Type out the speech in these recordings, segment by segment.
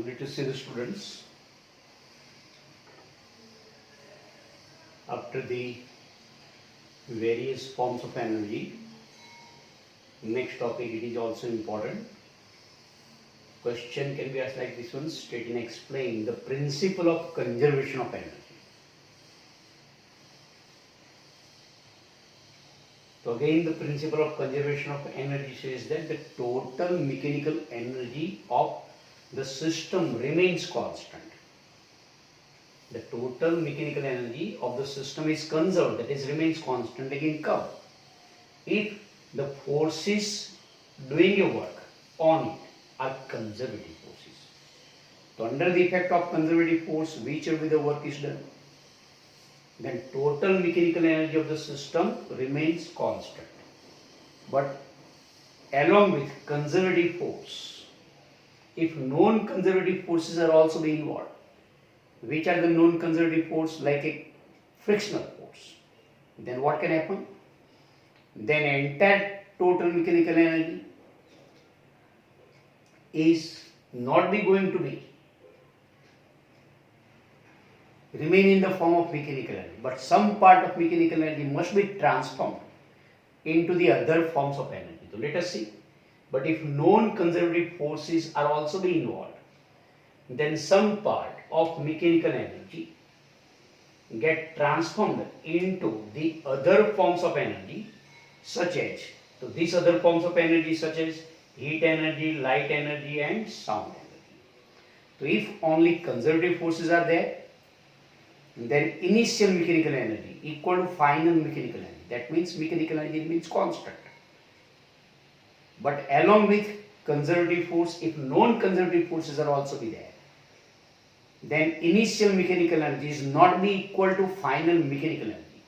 Let us see the students. After the various forms of energy, next topic it is also important. Question can be asked like this one: state and explain the principle of conservation of energy. So again, the principle of conservation of energy says that the total mechanical energy of the system remains constant. The total mechanical energy of the system is conserved, that is remains constant. Again, come if the forces doing a work on it are conservative forces. So under the effect of conservative force, whichever the work is done, then total mechanical energy of the system remains constant. But along with conservative force, if non-conservative forces are also being involved, which are the non-conservative force? Like a frictional force, then what can happen? Then entire total mechanical energy is not be going to be remain in the form of mechanical energy, but some part of mechanical energy must be transformed into the other forms of energy. So let us see. But if non-conservative forces are also being involved, then some part of mechanical energy get transformed into the other forms of energy, such as, so these other forms of energy such as heat energy, light energy and sound energy. So if only conservative forces are there, then initial mechanical energy equal to final mechanical energy. That means mechanical energy remains constant. But along with conservative force, if non-conservative forces are also be there, then initial mechanical energy is not be equal to final mechanical energy,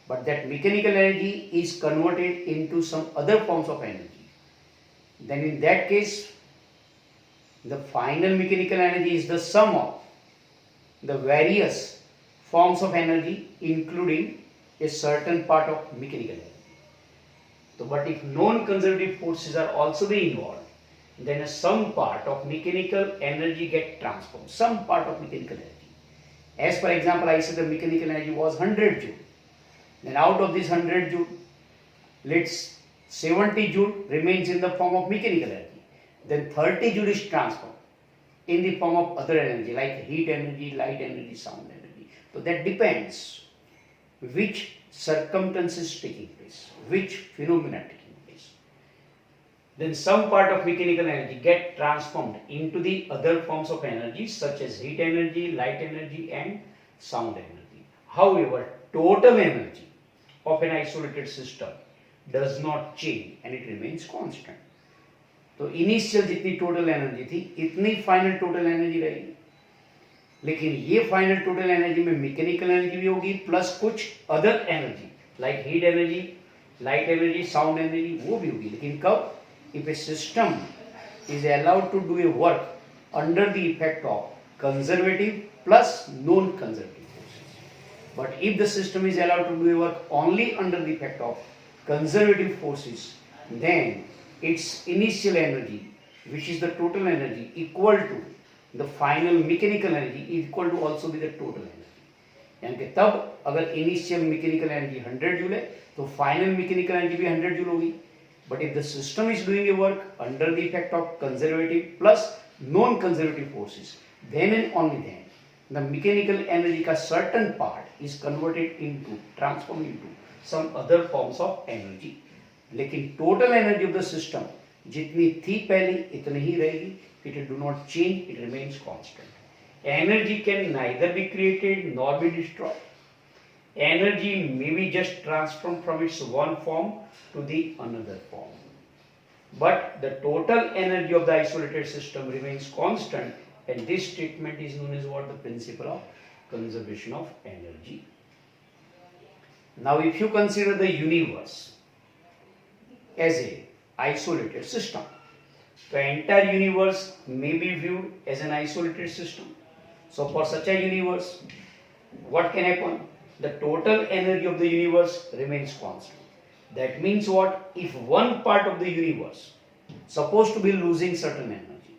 but that mechanical energy is converted into some other forms of energy. Then in that case, the final mechanical energy is the sum of the various forms of energy, including a certain part of mechanical energy. So, but if non-conservative forces are also be involved, then some part of mechanical energy get transformed, some part of mechanical energy. As for example, I said the mechanical energy was 100 joule. Then out of this 100 joule, let's 70 joule remains in the form of mechanical energy. Then 30 joule is transformed in the form of other energy like heat energy, light energy, sound energy. So that depends which circumstances taking place, which phenomena taking place. Then some part of mechanical energy get transformed into the other forms of energy such as heat energy, light energy and sound energy. However, total energy of an isolated system does not change and it remains constant. तो initial जितनी total energy थी इतनी final total energy रहेगी, लेकिन ये final total energy में mechanical energy भी होगी प्लस कुछ other energy like heat energy, light energy, sound energy वो भी होगी. लेकिन कब? if a system is allowed to do a work under the effect of conservative plus non-conservative forces. But if the system is allowed to do a work only under the effect of conservative forces, then its initial energy, which is the total energy, equal to the final mechanical energy, equal to also be the total energy. यानी कि तब अगर initial mechanical energy 100 joule है तो final mechanical energy भी 100 joule होगी. But if the system is doing a work under the effect of conservative plus non-conservative forces, then and only then the mechanical energy का certain part is converted into, transformed into some other forms of energy. लेकिन total energy of the system जितनी थी पहले इतनी ही रहेगी. It do not change, it remains constant. Energy can neither be created nor be destroyed. Energy may be just transformed from its one form to the another form. But the total energy of the isolated system remains constant, and this statement is known as what? The principle of conservation of energy. Now if you consider the universe as a isolated system, the entire universe may be viewed as an isolated system. So for such a universe, what can happen? The total energy of the universe remains constant. That means what? If one part of the universe supposed to be losing certain energy,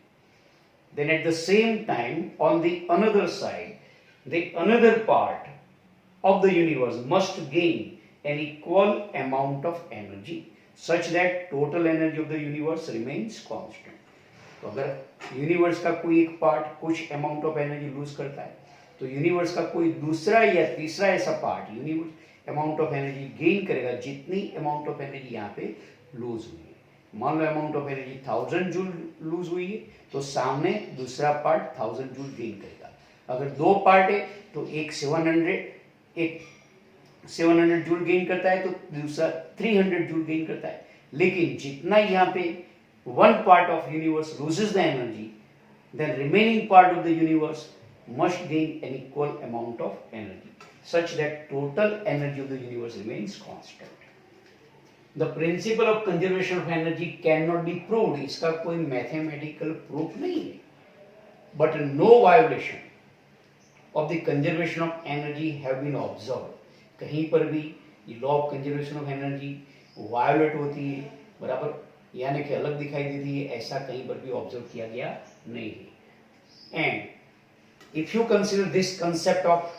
then at the same time, on the another side, the another part of the universe must gain an equal amount of energy such that total energy of the universe remains constant. तो अगर universe का कोई एक part कुछ amount of energy lose करता है, तो universe का कोई दूसरा या तीसरा ऐसा part universe amount of energy gain करेगा जितनी अमाउंट ऑफ एनर्जी यहाँ पे लूज हुई है। मान लो amount of energy 1000 joule lose हुई है, तो सामने दूसरा पार्ट 1000 जूल गेन करेगा। अगर दो पार्ट है तो एक 700 जूल गेन करता है तो दूसरा 300 जूल गेन करता है। लेकिन जितना यहाँ पे one part of universe loses the energy, then remaining part of the universe must gain an equal amount of energy such that total energy of the universe remains constant. The principle of conservation of energy cannot be proved. इसका कोई mathematical proof नहीं है, but no violation of the conservation of energy have been observed. कहीं पर भी ये law of conservation of energy violate होती है, बराबर यानी कि अलग दिखाई देती है, ऐसा कहीं पर भी ऑब्जर्व किया गया नहीं है। And if you consider this concept of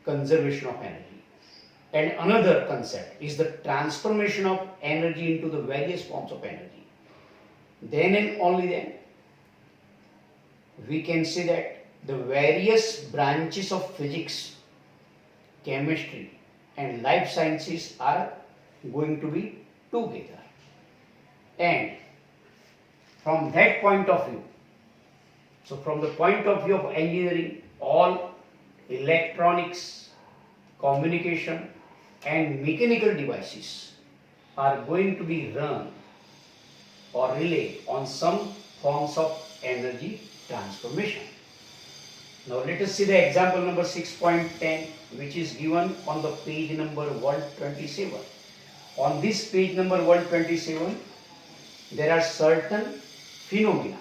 conservation of energy and another concept is the transformation of energy into the various forms of energy, then and only then we can say that the various branches of physics, chemistry and life sciences are going to be together. And from that point of view, so from the point of view of engineering, all electronics, communication and mechanical devices are going to be run or relay on some forms of energy transformation. Now let us see the example number 6.10, which is given on the page number 127. On this page number 127, there are certain phenomena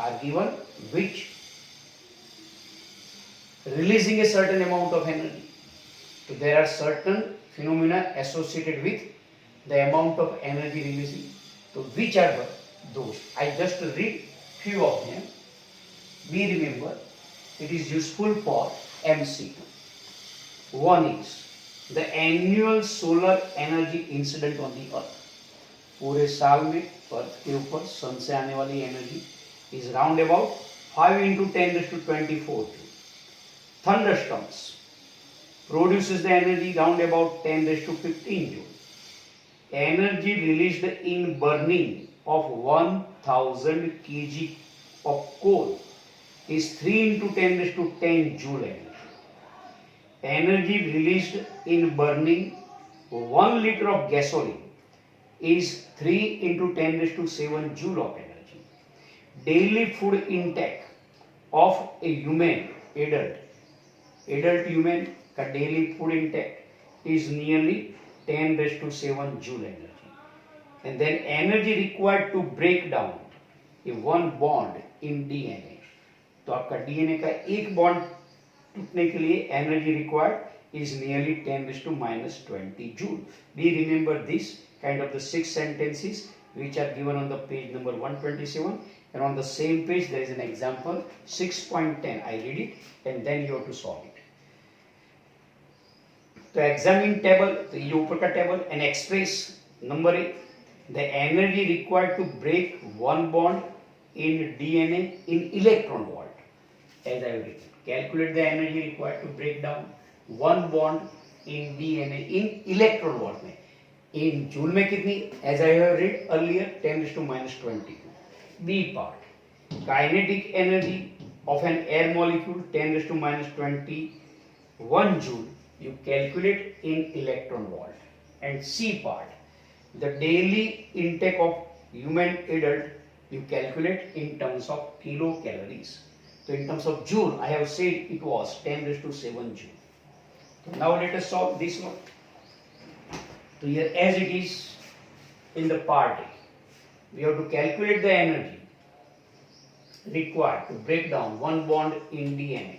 are given which releasing a certain amount of energy. So there are certain phenomena associated with the amount of energy releasing. So which are those? I just read few of them. We remember it is useful for MCQ. One is the annual solar energy incident on the earth. पूरे साल में अर्थ के ऊपर सन से आने वाली energy is round about 5 into 10⁻24 joule. Thunderstorms produces the energy round about 10⁻15 joule. Energy released in burning of 1000 kg of coal is 3 into 10⁻10 joule energy. Energy released in burning 1 liter of gasoline is 3 into 10⁻7 joule of energy. Daily food intake of a human adult human का daily food intake is nearly 10⁻7 joule energy. And then energy required to break down a one bond in DNA. तो आपका DNA का एक bond टूटने के लिए energy required is nearly 10⁻20 joule. We remember this kind of the 6 sentences which are given on the page number 127, and on the same page there is an example 6.10. I read it and then you have to solve it. तो examine table, तो ये ऊपर का table, and express number 8 the energy required to break one bond in DNA in electron volt. As I have written, calculate the energy required to break down one bond in DNA in electron volt में. In joule में कितनी? As I have read earlier, 10⁻22. B part, kinetic energy of an air molecule 10⁻21 joule. You calculate in electron volt. And C part, the daily intake of human adult you calculate in terms of kilocalories. So in terms of joule, I have said it was 10⁻7 joule. So now let us solve this one. So here as it is in the part A, we have to calculate the energy required to break down one bond in DNA.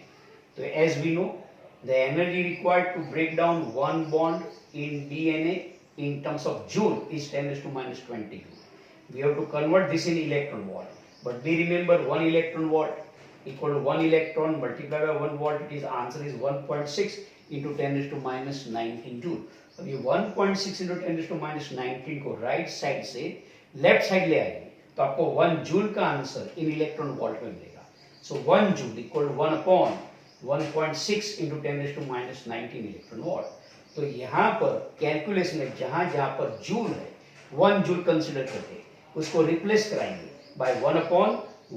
So as we know, the energy required to break down one bond in DNA in terms of joule is 10⁻20 joule. We have to convert this in electron volt. But be remember 1 electron volt equal to 1 electron multiplied by 1 volt. It is answer is 1.6 into 10 raised to minus 19 joule. अब ये 1.6 into 10 raised to minus 19 को right side से left side ले आएंगे तो आपको 1 joule का answer in electron volt में मिलेगा. So 1 joule equal to 1 upon 1.6 into 10 raised to minus 19 electron volt. तो यहाँ पर कैलकुलेशन में जहां जहां पर जूल है 1 जूल कंसिडर करके उसको रिप्लेस कराएंगे bye 1 upon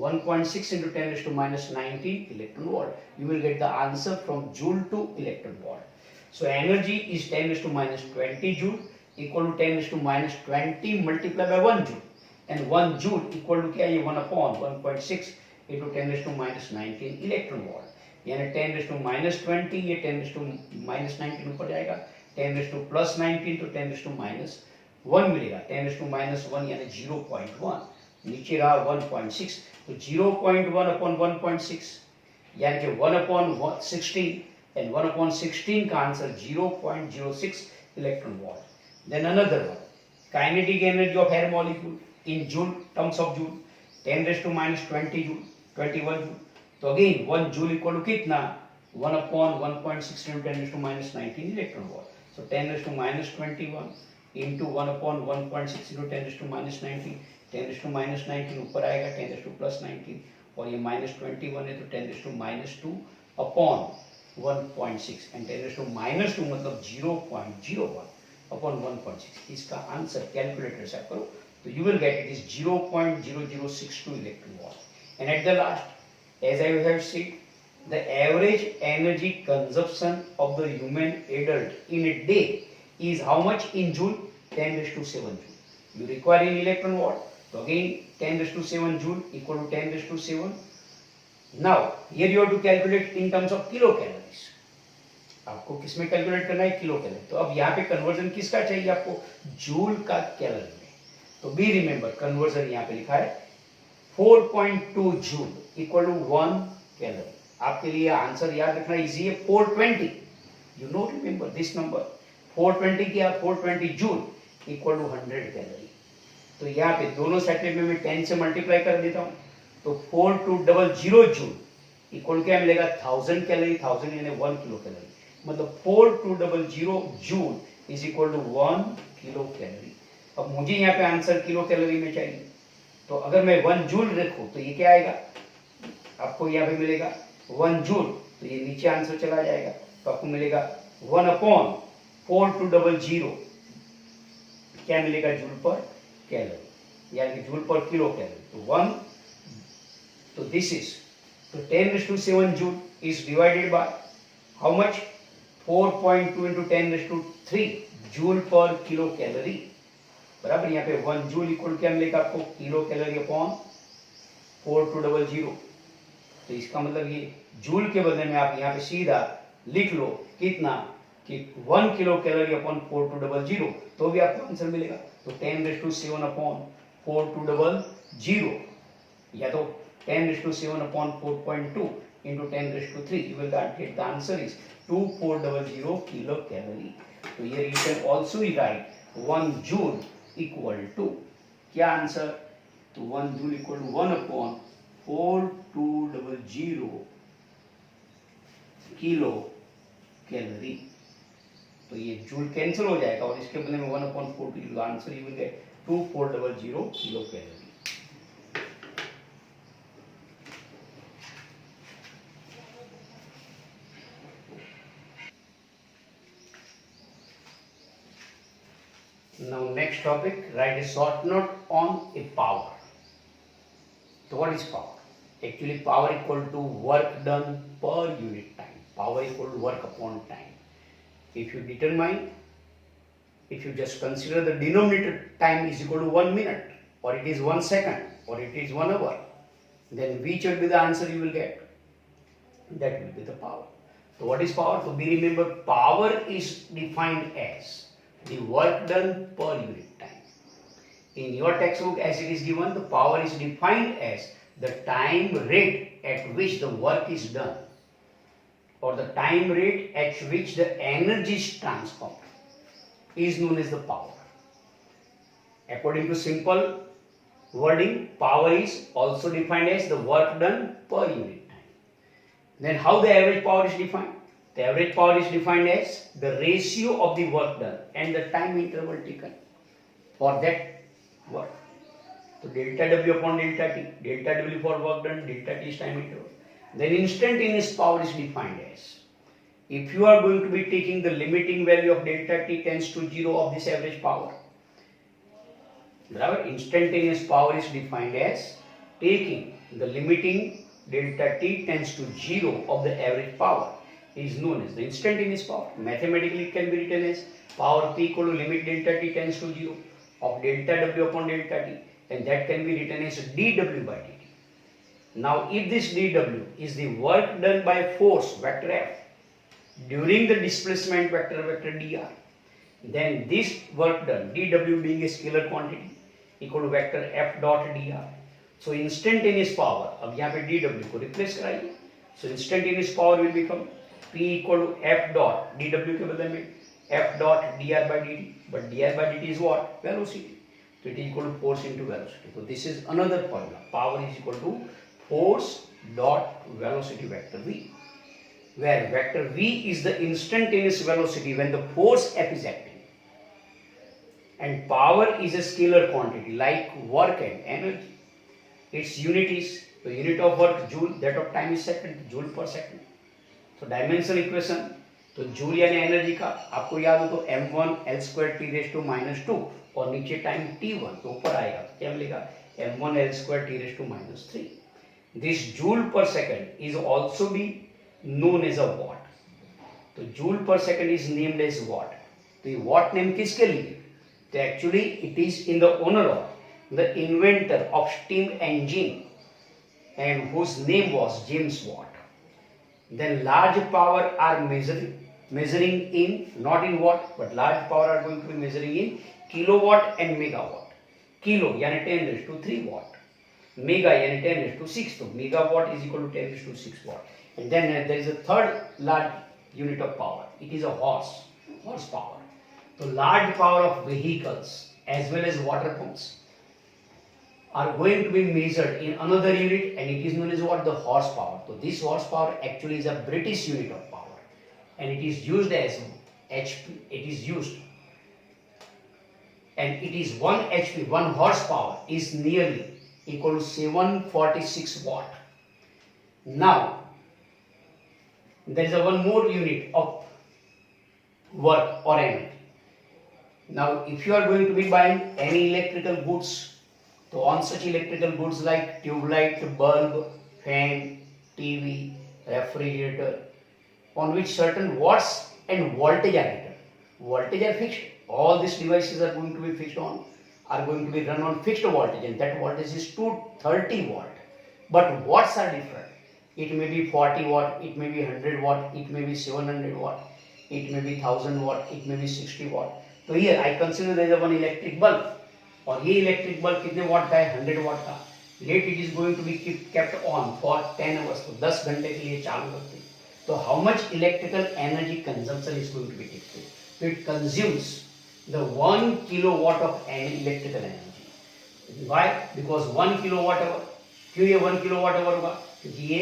1.6 into 10 raised to minus 19 electron volt. You will get the answer from joule to electron volt. So energy is 10 raised to minus 20 joule equal to 10 raised to minus 20 multiplied by 1 joule. And 1 joule equal to क्या ये 1 upon 1.6 into 10 raised to minus 19 electron volt. यानी 10 raised to minus 20 ये 10 raised to minus 19 ऊपर जाएगा. 10 raised to plus 19 तो 10 raised to minus 1 मिलेगा. 10 raised to minus 1 यानी 0.1. नीचे रहा 1.6 तो 0.1 upon 1.6 यानी कि 1 upon 16 and 1 upon 16 का answer 0.06 electron volt. Then another one kinetic energy of air molecule in joule terms of joule 10 raised to minus 20 joule 21 joule. तो again 1 joule equal to कितना 1 upon 1.6 into 10 raised to minus 19 electron volt. So 10 raised to minus 21 into 1 upon 1.6 into 10 raised to minus 19. 10 raised to minus 19 ऊपर आएगा 10 raised to plus 19 और ये minus 21 है तो 10 raised to minus 2 upon 1.6 and 10 raised to minus 2 मतलब 0.01 upon 1.6. इसका answer calculator से करो तो you will get it is 0.0062 electron volt. And at the last, as I have said, the average energy consumption of the human adult in a day is how much in joule? 10 raised to 7 joule. You require in electron volt. So again 10 raised to 7 joule equal to 10 raised to 7. Now here you have to calculate in terms of kilocalories. आपको किसमें calculate करना है kilo calorie. तो अब यहाँ पे conversion किसका चाहिए आपको जूल का कैलोरी में. तो बी रिमेंबर कन्वर्जन यहाँ पे लिखा है 4.2 जूल इक्वल टू 1 कैलोरी. आपके लिए आंसर याद रखना इजी है 420. You know remember this number 420 क्या 420 जूल इक्वल टू 100 कैलोरी. तो यहाँ पे दोनों साइड में मैं 10 से मल्टीप्लाई कर देता हूँ तो 4200 जूल इक्वल क्या मिलेगा 1000 कैलोरी. 1000 यानी 1 किलो कैलोरी मतलब 4200 joule is equal to 1 kilo calorie. अब मुझे यहाँ पे आंसर किलो कैलोरी में चाहिए तो अगर मैं 1 जूल रखूँ तो ये क्या आएगा आपको यहाँ पे मिलेगा 1 जूल तो ये नीचे आंसर चला जाएगा तो आपको मिलेगा 1 अपॉन 4200 क्या मिलेगा जूल पर कैलोरी यानी जूल पर किलो कैलोरी. तो 1 तो दिस इज तो 10 raised to 7 joule is divided by how much 4.2 into 10 raised to 3 joule पर किलो कैलोरी. बराबर यहाँ पे 1 जूल इक्वल क्या मिलेगा आपको किलो कैलोरी अपॉन 4200. तो इसका मतलब ये जूल के बदले में आप यहाँ पे सीधा लिख लो कितना कि 1 किलो कैलोरी अपॉन 4200 तो भी आपको आंसर मिलेगा. तो 10 raised to 7 अपॉन 4200 या तो 10 raised to 7 upon 4.2 into 10 raised to 3 you will get the answer is 2400 kilocalorie. So here you can also write 1 joule equal to क्या आंसर तो 1 joule equal to 1 upon 4200 kilo calorie. तो ये joule cancel हो जाएगा और इसके बदले में 1 upon 42 answer you will get 2400 kilo calorie. Now next topic, write a short note on a power. So what is power? Actually power equal to work done per unit time. Power equal to work upon time. If you determine, if you just consider the denominator time is equal to 1 minute or it is 1 second or it is 1 hour, then which will be the answer you will get? That will be the power. So what is power? So be remember power is defined as the work done per unit time. In your textbook as it is given, the power is defined as the time rate at which the work is done or the time rate at which the energy is transformed is known as the power. According to simple wording, power is also defined as the work done per unit time. Then how the average power is defined? The average power is defined as the ratio of the work done and the time interval taken for that work. So delta W upon delta T, delta W for work done, delta T is time interval. Then instantaneous power is defined as, if you are going to be taking the limiting value of delta T tends to 0 of this average power, instantaneous power is defined as taking the limiting delta T tends to 0 of the average power is known as the instantaneous power. Mathematically it can be written as power P equal to limit delta T tends to 0 of delta W upon delta T, and that can be written as dW by dt. Now if this dW is the work done by force vector F during the displacement vector dr, then this work done dW being a scalar quantity equal to vector F dot dr. So instantaneous power, अब यहाँ पे dW को replace कराइए, so instantaneous power will become P equal to F dot dW के बदले में F dot dr by dt, but dr by dt is what? Velocity. So it is equal to force into velocity. So this is another formula. Power is equal to force dot velocity vector v, where vector v is the instantaneous velocity when the force F is acting, and power is a scalar quantity like work and energy. Its unit is the unit of work joule, that of time is second, joule per second. So dimensional equation, तो joule यानी energy का आपको याद हो तो m1 L square T raised to -2 और नीचे time t1 तो ऊपर आएगा तो क्या मिलेगा m1 L square T raised to -3. This joule per second is also be known as a watt. तो joule per second is named as watt. तो ये watt नेम किसके लिए? तो actually it is in the honor of the inventor of steam engine and whose name was James Watt. Then large power are measuring in, not in watt, but large power are going to be measuring in kilowatt and megawatt. Kilo यानी 10 raised to 3 watt. Mega यानी 10 raised to 6. So megawatt is equal to 10 raised to 6 watt. And then there is a third large unit of power. It is a horsepower. So large power of vehicles as well as water pumps are going to be measured in another unit, and it is known as what? The horsepower. So this horsepower actually is a British unit of power, and it is used as HP. It is used, and it is 1 HP, 1 horsepower is nearly equal to 746 watt. Now there is a one more unit of work or energy. Now if you are going to be buying any electrical goods, so on such electrical goods like tube light, bulb, fan, TV, refrigerator, on which certain watts and voltage are written. Voltage are fixed. All these devices are going to be going to be run on fixed voltage, and that voltage is 230 watt. But watts are different. It may be 40 watt, it may be 100 watt, it may be 700 watt, it may be 1000 watt, it may be 60 watt. So here I consider there is one electric bulb. और ये electric bulb कितने वाट का है? 100 watt का. Let it is going to be kept on for 10 hours, तो 10 घंटे के लिए चालू रखते हैं. तो how much electrical energy consumption is going to be taken? तो it consumes the 1 kilowatt of electrical energy. Why? Because 1 kilowatt hour. क्यों ये 1 किलोवाट आवर होगा? क्योंकि ये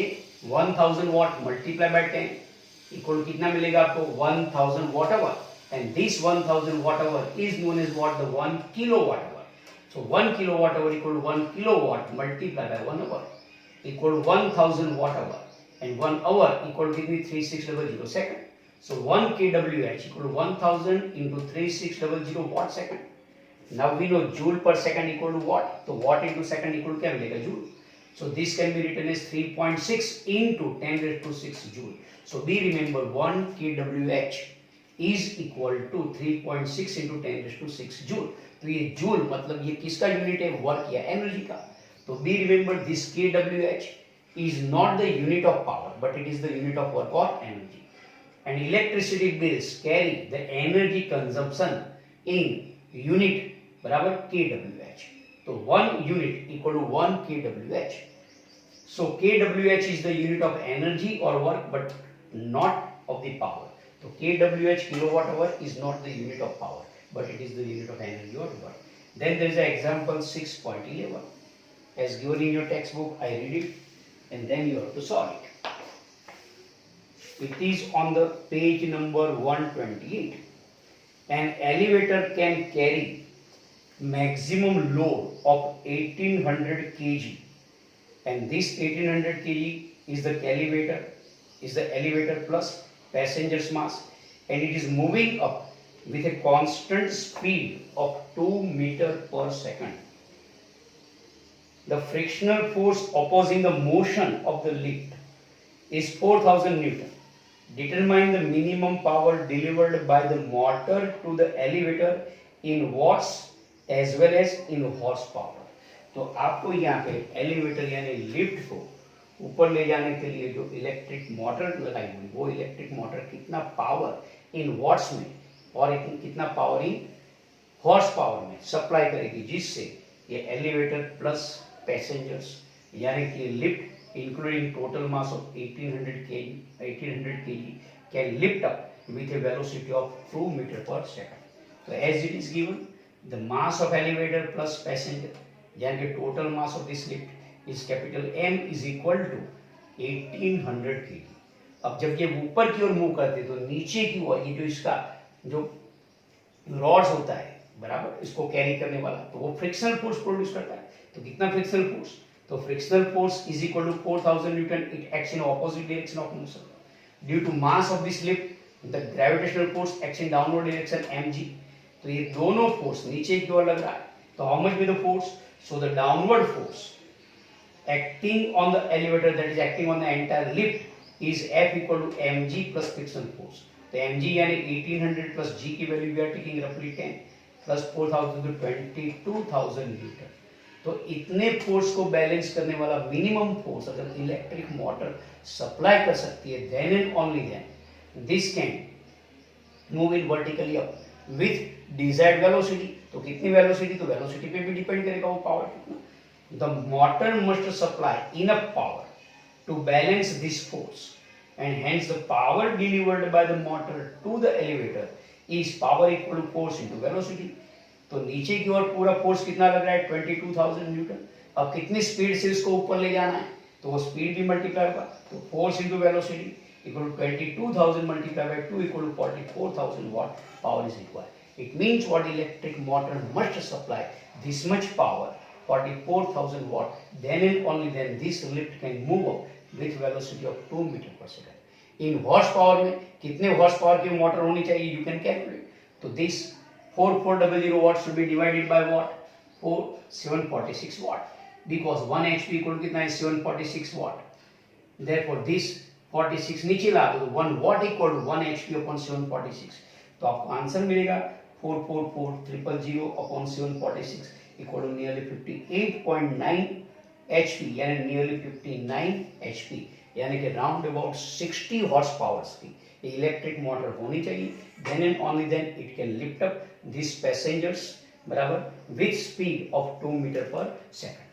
1000 वाट मल्टीप्लाई बाय 10 इक्वल कितना मिलेगा आपको? 1000 watt hour. And this 1000 watt hour is known as what? The 1 kilowatt hour. So 1 kilowatt hour equal to 1 kilowatt multiplied by 1 hour equal to 1000 watt hour, and 1 hour equal to 3600 second. So 1 kWh equal to 1000 into 3600 watt second. Now we know joule per second equal to watt. So watt into second equal to क्या मिलेगा? joule. So this can be written as 3.6 into 10 raised to 6 joule. So be remember 1 kWh is equal to 3.6 into 10 raised to 6 joule. तो ये joule मतलब ये किसका unit है? Work या energy का. तो be remember this kWh is not the unit of power, but it is the unit of work or energy. And electricity bills carry the energy consumption in unit बराबर kWh. तो 1 unit equal to 1 kWh. So kWh is the unit of energy or work, but not of the power. So kWh kilowatt hour is not the unit of power, but it is the unit of energy or work. Then there is an example 6.11. as given in your textbook. I read it and then you have to solve it. It is on the page number 128. An elevator can carry maximum load of 1800 kg, and this 1800 kg is the elevator plus passenger's mass, and it is moving up with a constant speed of 2 meter per second. The frictional force opposing the motion of the lift is 4000 Newton. Determine the minimum power delivered by the motor to the elevator in watts as well as in horsepower. तो आपको यहाँ पे elevator यानी lift को ऊपर ले जाने के लिए जो इलेक्ट्रिक मोटर लगाई हुई, वो इलेक्ट्रिक मोटर कितना पावर इन वॉट्स में और कितना पावर इन हॉर्स पावर में सप्लाई करेगी, जिससे ये एलिवेटर प्लस पैसेंजर्स यानी कि lift including total mass of 1800 kg can lift up with a velocity of 2 meter per second. So as it is given, the mass of elevator plus passenger यानी कि total mass of this lift is capital M is equal to 1800 kg. अब जब ये ऊपर की ओर move करते तो नीचे की ओर ये जो इसका जो रॉड्स होता है बराबर इसको कैरी करने वाला, तो वो फ्रिक्शनल फोर्स प्रोड्यूस करता है. तो कितना फ्रिक्शनल फोर्स? तो frictional force is equal to 4000 Newton. It acts in opposite direction of motion. Due to mass of this lift, the gravitational force acts in downward direction mg. तो ये दोनों force नीचे की ओर लग रहा है. तो how much be the force? So the downward force acting on the elevator, that is acting on the entire lift, is F equal to mg plus frictional force. तो mg यानी 1800 plus g की value we are taking roughly 10 plus 4000 to 22000 Newton. तो इतने force को balance करने वाला minimum force अगर electric motor supply कर सकती है, then and only then this can move in vertically up with desired velocity. तो कितनी वेलोसिटी? तो वेलोसिटी पे भी डिपेंड करेगा वो पावर कितना. The motor must supply enough power to balance this force and hence the power delivered by the motor to the elevator is power equal to force into velocity. तो नीचे की ओर पूरा force कितना लग रहा है? 22000 न्यूटन. अब कितनी स्पीड से इसको ऊपर ले जाना है, तो वो स्पीड भी मल्टीप्लाई होगा. तो force into velocity equal to 22000 multiply by 2 equal to 44000 watt power is required. It means what electric motor must supply this much power 44000 watt, then and only then this lift can move up with velocity of 2 metre per second. In horse power में कितने horse power की motor होनी चाहिए, you can calculate. तो this 4400 watt should be divided by what? 746 watt, because 1 HP equal to कितना है? 746 watt. Therefore this 46 नीचे ला दो, 1 watt equal to 1 HP upon 746. तो आपको आंसर मिलेगा 444000 upon 746 equal to nearly 58.9 HP यानी nearly 59 HP यानी कि राउंड अबाउट 60 हॉर्स पावर्स की इलेक्ट्रिक मोटर होनी चाहिए. Then and only then it can lift up this passengers बराबर with speed of 2 metre per second.